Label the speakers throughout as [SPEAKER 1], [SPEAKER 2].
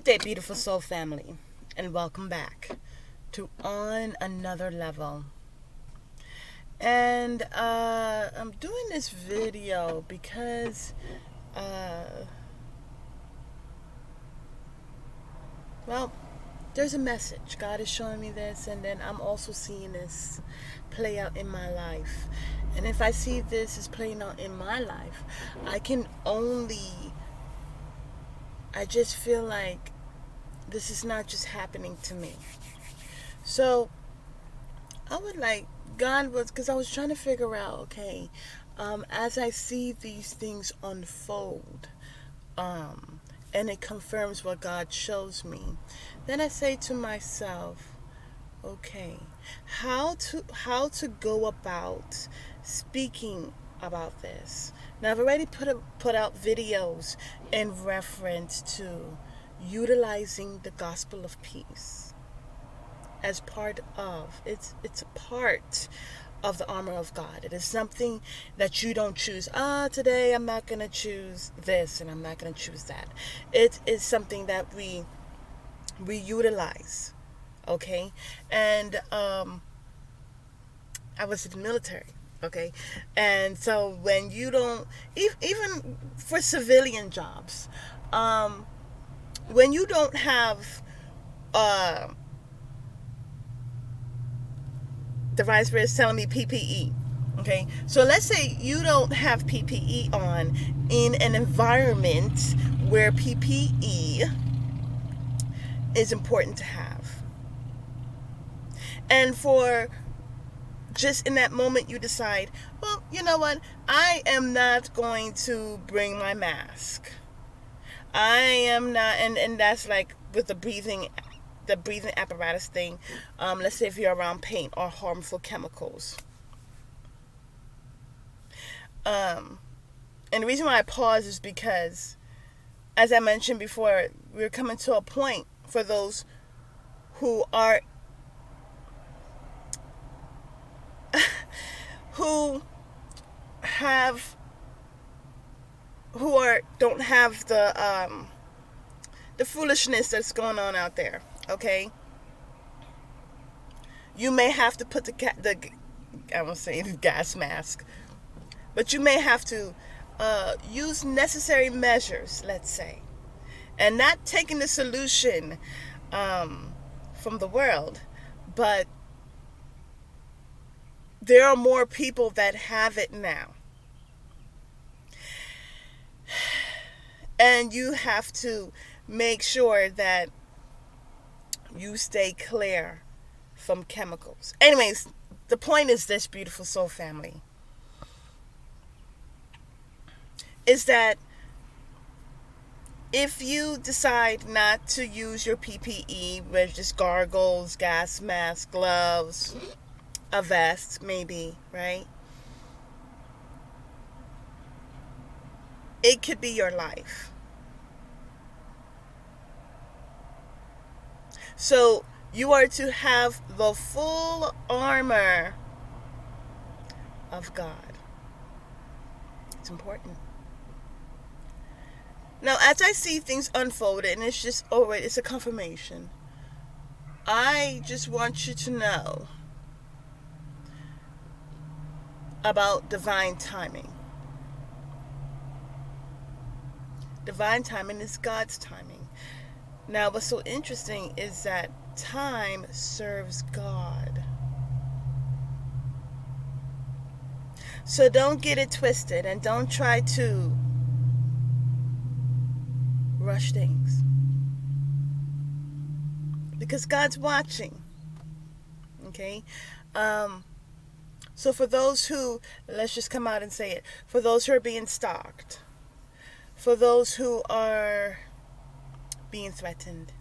[SPEAKER 1] Good day, beautiful soul family, and welcome back to On Another Level. And I'm doing this video because, uh, well, there's a message. God is showing me this, and then I'm also seeing this play out in my life. And if I see this is playing out in my life, I just feel like this is not just happening to me. So I would like, because I was trying to figure out, okay, as I see these things unfold, and it confirms what God shows me, then I say to myself, okay, how to go about speaking about this. Now I've already put out videos in reference to utilizing the gospel of peace as part of it's a part of the armor of God. It is something that you don't choose. Today I'm not going to choose this and I'm not going to choose that. It is something that we utilize. Okay? And I was in the military. Okay? And so when you don't even for civilian jobs, when you don't have uh the vice versa is telling me PPE. Okay, so let's say you don't have PPE on in an environment where PPE is important to have. And for just in that moment, you decide, well, you know what? I am not going to bring my mask. I am not, and that's like with the breathing apparatus thing. Let's say if you're around paint or harmful chemicals. And the reason why I pause is because, as I mentioned before, we're coming to a point for those who are who have who are don't have the foolishness that's going on out there. Okay, you may have to put the I won't say the gas mask, but you may have to use necessary measures, let's say, and not taking the solution from the world, but there are more people that have it now. And you have to make sure that you stay clear from chemicals. Anyways, the point is this, beautiful soul family, is that if you decide not to use your PPE, which is gargles, gas mask, gloves, a vest, maybe, right? It could be your life. So you are to have the full armor of God. It's important. Now, as I see things unfold, and it's a confirmation, I just want you to know about divine timing. Divine timing is God's timing. Now, what's so interesting is that time serves God. So don't get it twisted and don't try to rush things. Because God's watching. Okay? So for those who, let's just come out and say it, for those who are being stalked, for those who are being threatened,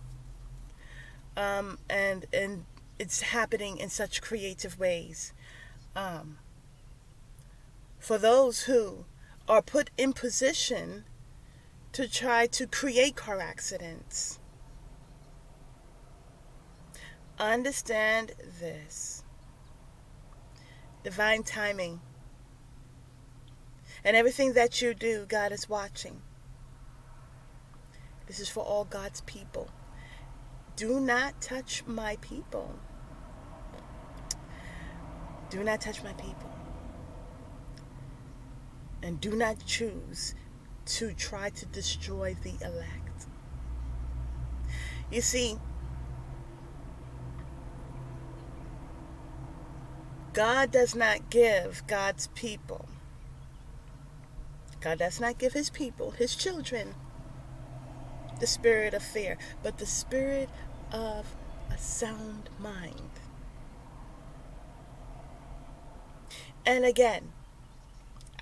[SPEAKER 1] and it's happening in such creative ways, for those who are put in position to try to create car accidents, understand this: divine timing. And everything that you do, God is watching. This is for all God's people. Do not touch my people. Do not touch my people. And do not choose to try to destroy the elect. You see, God does not give God's people, God does not give his people, his children, the spirit of fear, but the spirit of a sound mind. And again,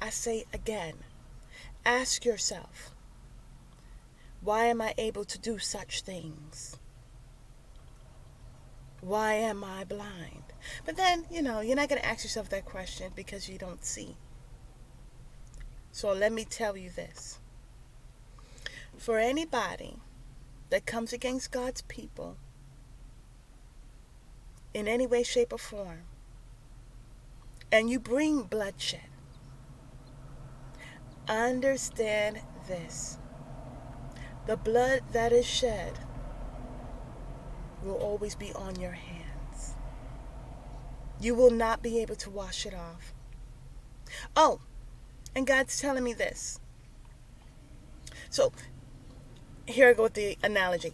[SPEAKER 1] I say again, ask yourself, why am I able to do such things? Why am I blind? But then, you're not going to ask yourself that question because you don't see. So let me tell you this. For anybody that comes against God's people in any way, shape, or form, and you bring bloodshed, understand this. The blood that is shed will always be on your hands. You will not be able to wash it off. Oh, and God's telling me this. So, here I go with the analogy.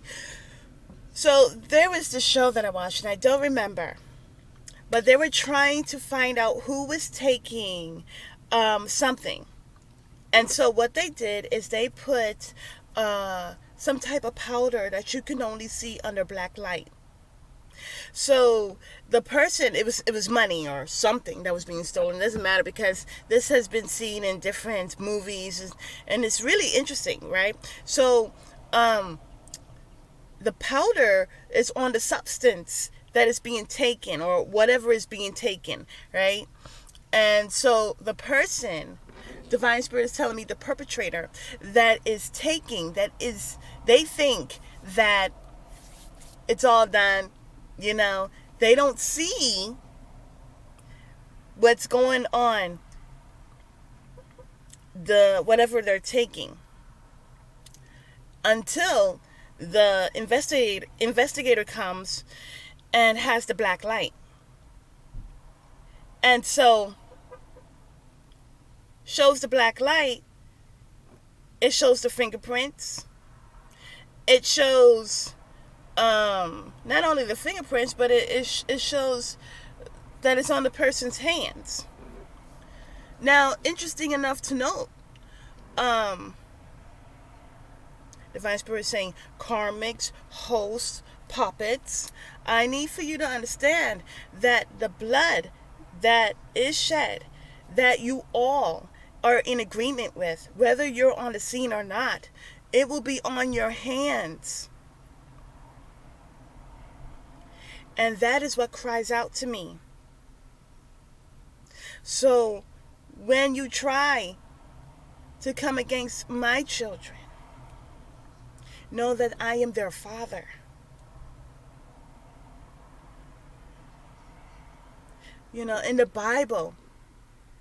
[SPEAKER 1] So, there was this show that I watched, and I don't remember. But they were trying to find out who was taking something. And so what they did is they put some type of powder that you can only see under black light. So the person, it was money or something that was being stolen. It doesn't matter because this has been seen in different movies, and it's really interesting, right? So the powder is on the substance that is being taken or whatever is being taken, right? And so the person, Divine Spirit is telling me, the perpetrator that is taking, they think that it's all done, they don't see what's going on, whatever they're taking, until the investigator comes and has the black light. And so shows the black light, it shows the fingerprints, it shows not only the fingerprints, but it shows that it's on the person's hands. Now, interesting enough to note, Divine Spirit is saying karmics, hosts, puppets. I need for you to understand that the blood that is shed, that you all are in agreement with, whether you're on the scene or not, it will be on your hands. And that is what cries out to me. So when you try to come against my children, know that I am their father. In the Bible,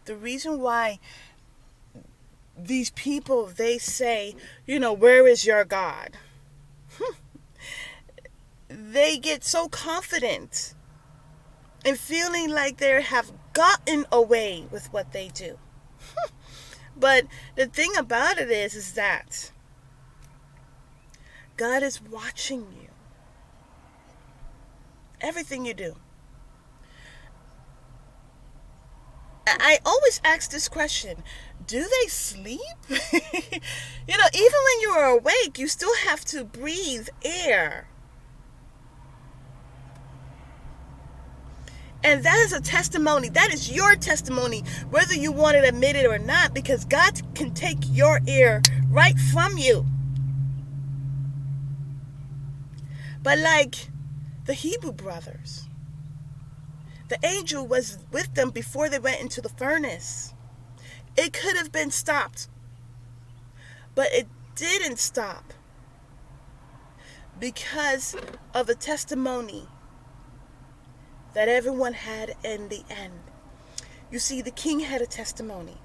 [SPEAKER 1] the reason why these people, they say, where is your God? They get so confident and feeling like they have gotten away with what they do. But the thing about it is that God is watching you. Everything you do. I always ask this question. Do they sleep? Even when you are awake, you still have to breathe air. And that is a testimony. That is your testimony, whether you want to admit it or not, because God can take your air right from you. But like the Hebrew brothers, the angel was with them before they went into the furnace. It could have been stopped, but it didn't stop because of the testimony that everyone had in the end. You see, the king had a testimony.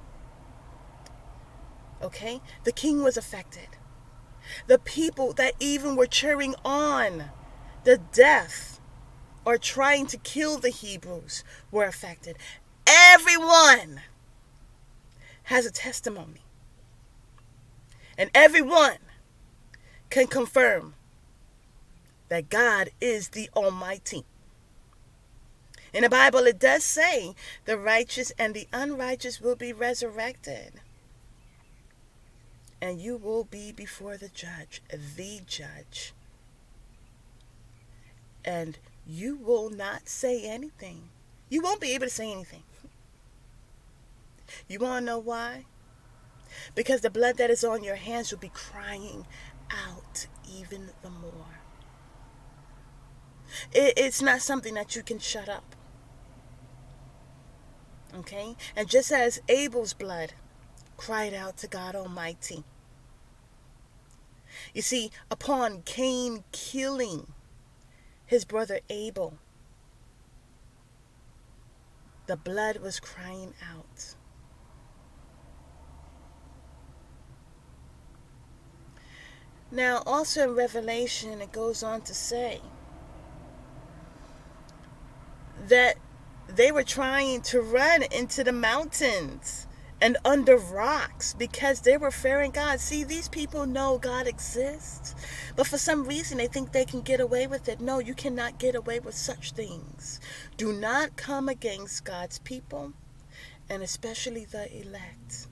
[SPEAKER 1] Okay? The king was affected. The people that even were cheering on the death or trying to kill the Hebrews were affected. Everyone has a testimony. And everyone can confirm that God is the Almighty. In the Bible, it does say the righteous and the unrighteous will be resurrected. And you will be before the judge. And you will not say anything. You won't be able to say anything. You want to know why? Because the blood that is on your hands will be crying out even the more. It's not something that you can shut up. Okay? And just as Abel's blood cried out to God Almighty. You see, upon Cain killing his brother Abel, the blood was crying out. Now, also in Revelation, it goes on to say that they were trying to run into the mountains and under rocks because they were fearing God. See, these people know God exists, but for some reason they think they can get away with it. No, you cannot get away with such things. Do not come against God's people, and especially the elect.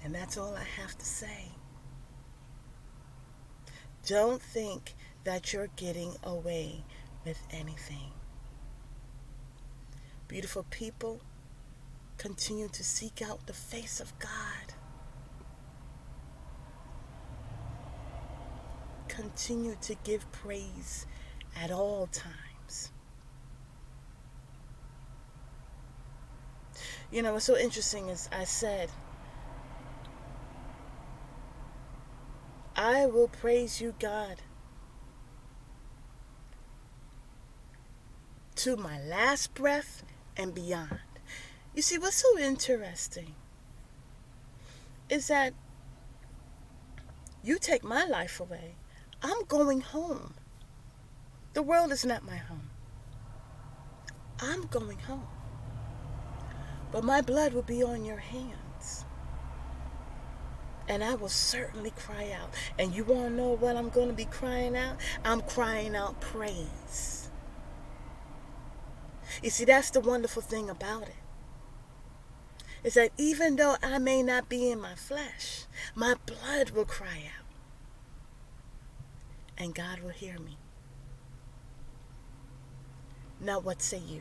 [SPEAKER 1] And that's all I have to say. Don't think that you're getting away with anything. Beautiful people, continue to seek out the face of God. Continue to give praise at all times. You know, what's so interesting is I said, I will praise you, God, to my last breath and beyond. You see, what's so interesting is that you take my life away, I'm going home. The world is not my home. I'm going home. But my blood will be on your hands. And I will certainly cry out. And you want to know what I'm going to be crying out? I'm crying out praise. You see, that's the wonderful thing about it. Is that even though I may not be in my flesh, my blood will cry out. And God will hear me. Now what say you?